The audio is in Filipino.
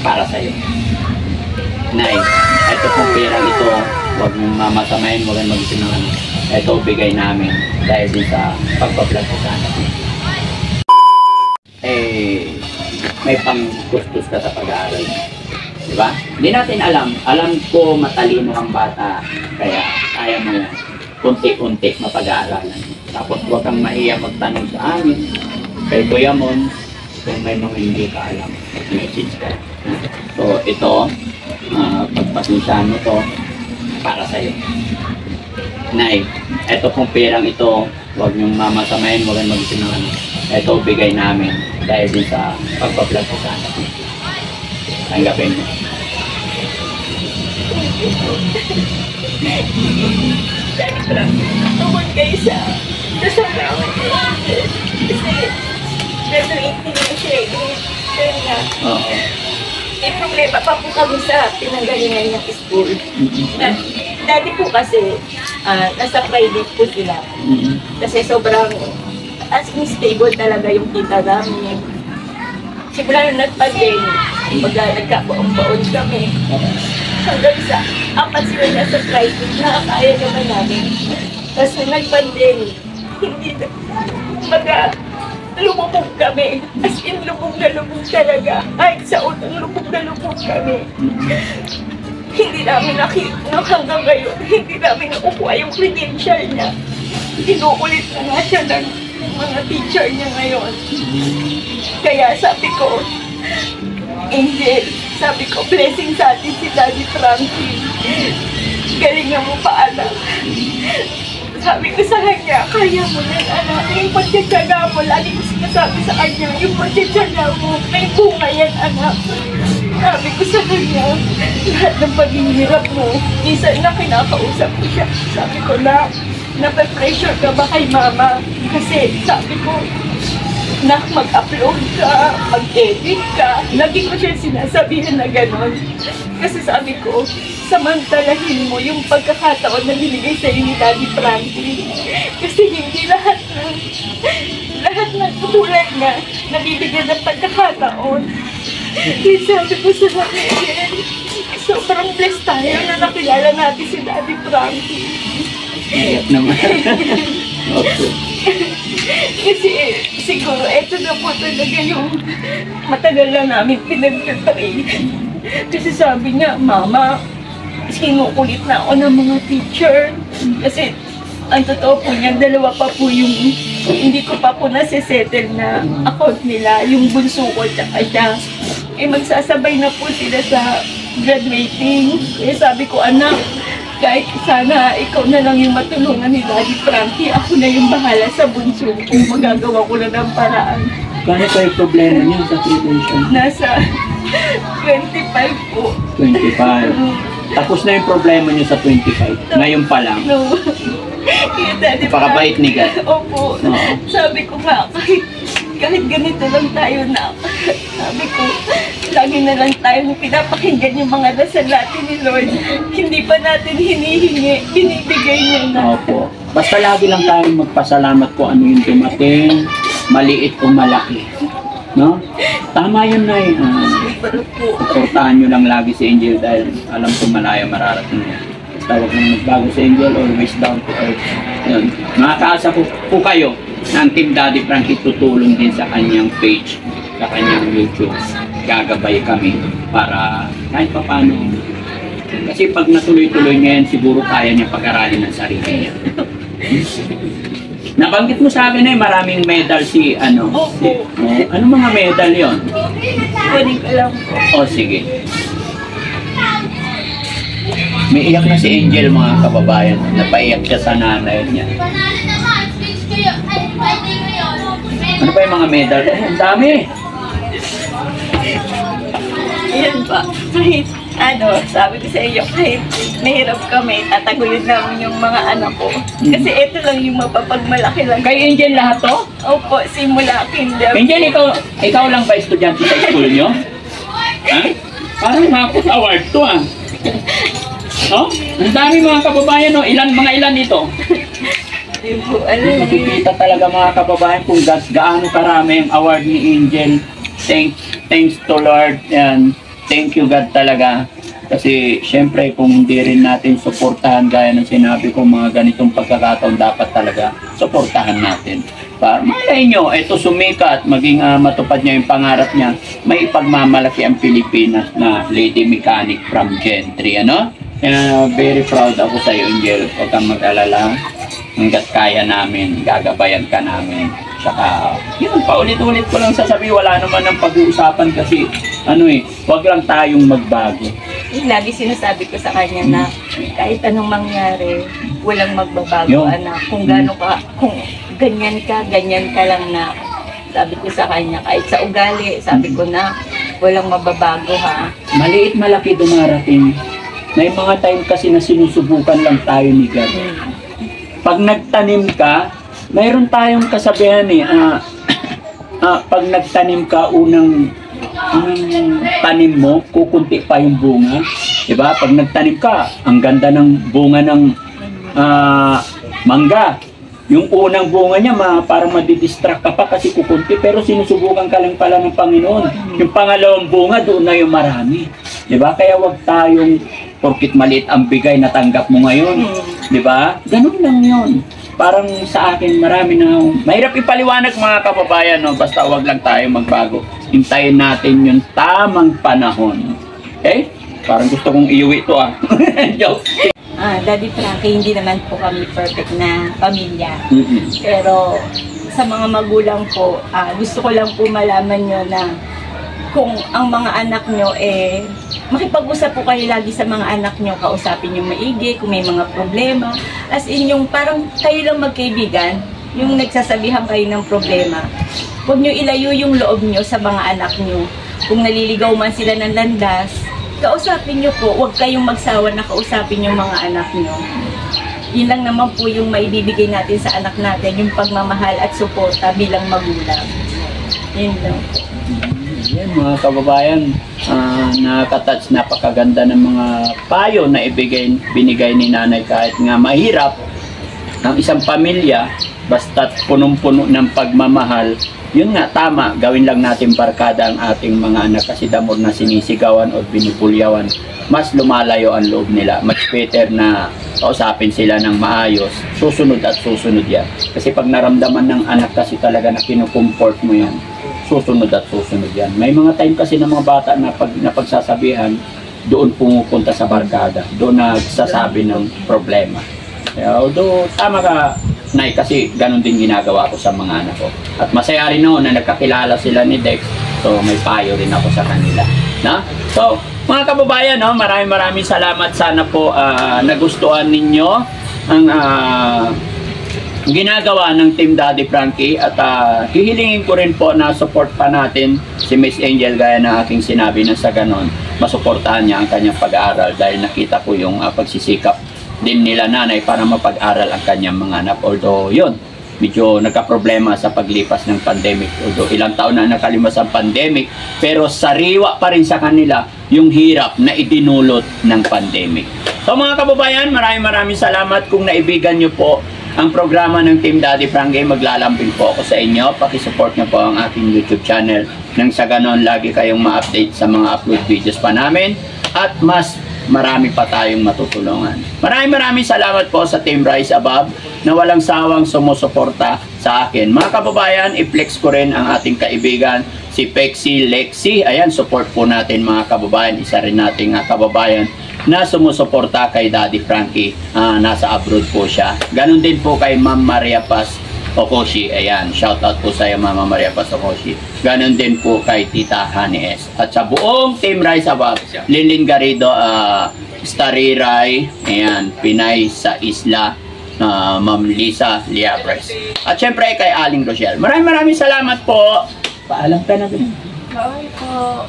para sa'yo. Nay, ito pong pera ito, huwag mong mamasamayin, huwag kang mag-isip ng ano. Ito bigay namin dahil din sa pagpa-vlog ko sana. May pang-kustos ka sa pag-aaral. Diba? Hindi natin alam. Alam ko matalino ang bata, kaya kaya mo kunti-kunti mapag-aaralan. Tapos huwag kang mahiya magtanong sa amin. Kay Kuya Mon, kung may mga hindi ka alam, message ka. So ito, pagpasensyahan mo to para sa'yo. Nay, ito pong perang ito, huwag niyong mamasamayin, huwag kang mag-isip ng ano. Ito bigay namin dahil din sa pagpa-vlog ko sana. Tanggapin mo. Tungkol kayo sa kasalaman ko. Kasi graduate din na siya eh. Grade 10 na. Oo. May problema pa po kami sa pinanggalingan ng school. Dati po kasi nasa private po sila. Kasi sobrang as in stable talaga yung kita namin. Simula nung nag-pandemic, nagkabaon-baon kami. Hanggang sa 4 sila nasa private, nakakaya naman namin. Tapos nung nag-pandemic, hindi na, lumubog kami. As in, lubog na lubog talaga. Kahit sa utang, lubog na lubog kami. Hindi namin nakita hanggang ngayon. Hindi namin nakukuha yung credential niya. Inuulit na nga siya ng mga teacher niya ngayon. Kaya sabi ko, Angel, sabi ko, blessing sa atin si Daddy Frankie. Galingan mo pa, anak. Sabi ko sa kanya, kaya mo na, anak. Yung pagtsatsaga mo, lagi ko sinasabi sa kanya, yung pagtsatsaga mo, may bunga yan, anak. Sabi ko sa kanya, lahat ng paghihirap mo, minsan na kinakausap ko siya. Sabi ko na, nape-pressure ka ba kay mama? Kasi sabi ko, na mag-upload ka, mag-edit ka. Lagi ko siya sinasabihan na gano'n. Kasi sabi ko, samantalahin mo yung pagkakataon na binigay sa'yo ni Daddy Frankie. Kasi hindi lahat ng tulad na nabibigyan ng pagkakataon. Sabi ko sa akin, sobrang blessed tayo na nakilala natin si Daddy Frankie. Iyak naman. Okay. Kasi siguro eto na po talaga yung matagal na namin pinag-pray. Kasi sabi niya, Mama, sinukulit na ako ng mga teacher. Kasi ang totoo po niya, 2 pa po yung hindi ko pa po nasisettle na account nila, yung bunso ko tsaka siya. Magsasabay na po sila sa graduating. Sabi ko, anak, kahit sana ikaw na lang yung matulungan ni Daddy Frankie, ako na yung bahala sa bunso ko. Magagawa ko na ng paraan. Kano pa yung problema niya sa credential? Nasa 25 po. 25. Tapos na yung problema niyo sa 25. Ngayon pa lang. No. Daddy Napakabait ni God. Opo. Oo. Sabi ko nga, kahit ganito lang tayo na. Sabi ko, lagi na lang tayong pinapakinggan yung mga dasal natin ni Lord. Hindi pa natin hinihingi, binibigay niya na. Opo. Basta lagi lang tayong magpasalamat kung ano yung dumating, maliit o malaki. No? Tama yun, Nay. Suportahan nyo lang lagi si Angel dahil alam ko malayo mararating niya. Basta huwag nang magbago si Angel, always down to earth. Yun. Makakaasa po kayo na ang Team Daddy Frankie tutulong din sa kanyang page, sa kanyang YouTube. Gagabay kami para kahit pa paano. Kasi pag natuloy-tuloy niya yan, siguro kaya niya pag-aralin ng sarili niya. Nabanggit mo sa akin maraming medal si ano? Opo. Anong mga medal yon? Kunin ko lang po. O sige. May iyak na si Angel, mga kababayan. Napaiyak siya sa nanay niya. Ano pa yung mga medal? Ang dami! Yan pa. Kahit sabi ko sa iyo, kahit mahirap kami, tatagulid namin yung mga anak ko. Kasi ito lang yung mapapagmalaki lang. Kay Angel lahat to? Opo, simula kinder. Angel, ikaw lang ba estudyante sa school nyo? Ha? Parang Mapos Award to Oh? Ang dami mga kababayan, no? Mga ilan ito? Hindi po alam. Makikita talaga mga kababayan kung gaano karami ang award ni Angel. Thanks to Lord and thank you God talaga. Kasi syempre kung hindi rin natin suportahan gaya ng sinabi ko, mga ganitong pagkakataon dapat talaga suportahan natin. Para malay nyo, ito sumikat, maging matupad niya yung pangarap niya, may ipagmamalaki ang Pilipinas na lady mechanic from Gen 3, ano? Very proud ako sa iyo, Angel. Huwag kang mag-alala. Hanggat kaya namin, gagabayan ka namin. Saka, yun, paulit-ulit ko lang sasabihin, wala naman ng pag-uusapan kasi, wag lang tayong magbago. Lagi sinasabi ko sa kanya na kahit anong mangyari, walang magbabago, anak. Kung gano'n ka, kung ganyan ka lang na. Sabi ko sa kanya, kahit sa ugali, sabi ko na, walang mababago ha. Maliit malaki dumarating. May mga time kasi na sinusubukan lang tayo ni God. Pag nagtanim ka, mayroon tayong kasabihan pag nagtanim ka, unang tanim mo, kukunti pa yung bunga. Diba? Pag nagtanim ka, ang ganda ng bunga ng mangga. Yung unang bunga niya, parang madidistract ka pa kasi kukunti, pero sinusubukan ka lang pala ng Panginoon. Yung pangalawang bunga, doon na yung marami. Diba? Kaya wag tayong, porkit maliit ang bigay na tanggap mo ngayon. Diba? Ganun lang yun. Parang sa akin, marami na, mahirap ipaliwanag mga kababayan, no? Basta wag lang tayo magbago. Hintayin natin yung tamang panahon. Okay? Parang gusto kong iuwi ito Joke. Daddy Frankie, hindi naman po kami perfect na pamilya. Pero sa mga magulang po, gusto ko lang po malaman nyo na kung ang mga anak nyo makipag-usap po kayo lagi sa mga anak nyo, kausapin yung maigi, kung may mga problema. As in yung parang kayo lang magkaibigan, yung nagsasabihan kayo ng problema. Huwag nyo ilayo yung loob nyo sa mga anak nyo. Kung naliligaw man sila ng landas, kausapin nyo po, huwag kayong magsawa na kausapin yung mga anak nyo. Yun lang naman po yung maibibigay natin sa anak natin, yung pagmamahal at suporta bilang magulang. Yun lang. Yan mga kababayan, nakaka-touch, napakaganda ng mga payo na binigay ni nanay. Kahit nga mahirap ang isang pamilya, basta't punong-puno ng pagmamahal, yun nga, tama, gawin lang natin barkada ang ating mga anak kasi the more na sinisigawan o binubulyawan, mas lumalayo ang loob nila. Much better na kausapin sila ng maayos, susunod at susunod yan. Kasi pag naramdaman ng anak kasi talaga na kinukomfort mo yan, susunod at susunod yan. May mga time kasi ng mga bata na pag napagsasabihan, doon pumupunta sa barkada, doon nagsasabi ng problema. Although, tama ka, Nay, kasi ganun din ginagawa ko sa mga anak ko. At masaya rin noon na nagkakilala sila ni Dex. So, may payo rin ako sa kanila. Na? So, mga kababayan, no, maraming salamat. Sana po nagustuhan ninyo ang ginagawa ng Team Daddy Frankie. At hihilingin ko rin po na support pa natin si Miss Angel gaya na aking sinabi na sa ganon. Masuportahan niya ang kanyang pag-aaral dahil nakita ko yung pagsisikap din nila nanay para mapag-aral ang kanyang mga anak. Although yun, medyo nagka-problema sa paglipas ng pandemic. Although ilang taon na nakalimas ang pandemic, pero sariwa pa rin sa kanila yung hirap na idinulot ng pandemic. So mga kababayan, maraming salamat kung naibigan nyo po ang programa ng Team Daddy Frankie. Maglalambing po ako sa inyo. Pakisupport nyo po ang aking YouTube channel nang sa ganon lagi kayong ma-update sa mga upload videos pa namin at mas marami pa tayong matutulungan. Maraming salamat po sa Team Rise Above na walang sawang sumusuporta sa akin. Mga kababayan, i-flex ko rin ang ating kaibigan, si Pexi Lexi. Ayan, support po natin mga kababayan. Isa rin nating kababayan na sumusuporta kay Daddy Frankie. Nasa abroad po siya. Ganon din po kay Ma'am Maria Paz Okoshi. Ayan, shoutout po sa iyo Mama Maria Paz Okoshi. Ganon din po kay Tita Honey S. At sa buong Team Rise Above, Lilin Garrido, Stariray, ayan, Pinay sa Isla, Ma'am Lisa Liabres. At syempre kay Aling Rochelle. Maraming salamat po. Paalam ka na din. Bye po.